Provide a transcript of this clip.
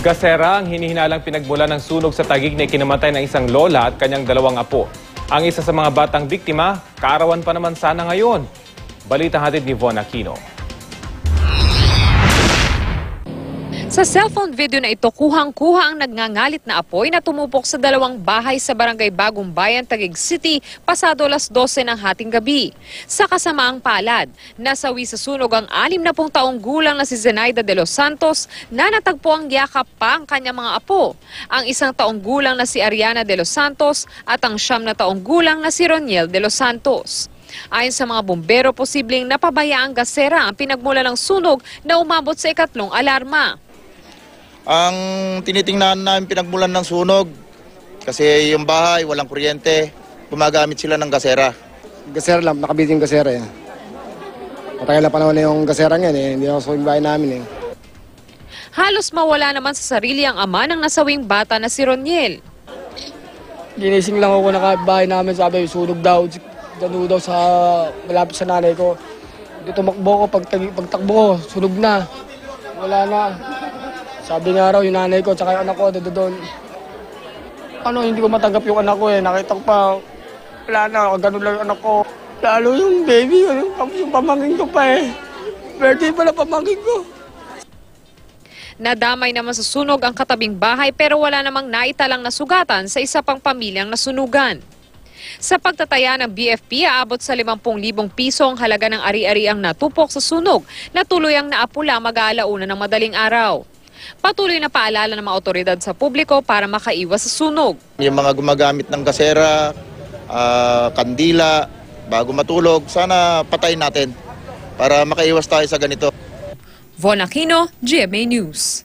Gasera ang hinihinalang pinagmula ng sunog sa Taguig na ikinamatay ng isang lola at kanyang dalawang apo. Ang isa sa mga batang biktima, kaarawan pa naman sana ngayon. Balitang hatid ni Von Aquino. Sa cellphone video na ito, kuhang-kuha ang nagngangalit na apoy na tumupok sa dalawang bahay sa barangay Bagong Bayan, Taguig City, pasado alas 12 ng hating gabi. Sa kasamaang palad, nasawi sa sunog ang 60 taong gulang na si Zenaida de los Santos na natagpo ang yakap pa ang kanyang mga apo, ang 1 taong gulang na si Ariana de los Santos at ang 9 na taong gulang na si Roniel de los Santos. Ayon sa mga bumbero, posibleng napabayaang gasera ang pinagmula ng sunog na umabot sa ikatlong alarma. Ang tinitingnan namin pinagmulan ng sunog kasi yung bahay walang kuryente, gumagamit sila ng gasera. Gasera lang, nakabitin gasera yan. Matagal na panahon na yung gasera ngayon hindi ako sa bahay namin Halos mawala naman sa sarili ang ama ng nasawing bata na si Roniel. Ginising lang ako na bahay namin, sabi sunog daw, dano daw sa malapit sa nanay ko. Dito tumakbo ko, pagtakbo ko, sunog na, wala na. Sabi nga raw yung nanay ko tsaka yung anak ko doon. Hindi ko matanggap yung anak ko Nakita ko pa, wala na, ganun lang yung anak ko. Lalo yung baby, yung pamangkin ko pa Birthday pala pamangkin ko. Nadamay naman sa sunog ang katabing bahay pero wala namang naitalang nasugatan sa isa pang pamilyang nasunugan. Sa pagtataya ng BFP, aabot sa 50,000 piso ang halaga ng ari-ariang natupok sa sunog na tuluyang naapula mag-aalauna ng madaling araw. Patuloy na paalala ng mga otoridad sa publiko para makaiwas sa sunog. Yung mga gumagamit ng gasera, kandila, bago matulog, sana patayin natin para makaiwas tayo sa ganito. Von Aquino, GMA News.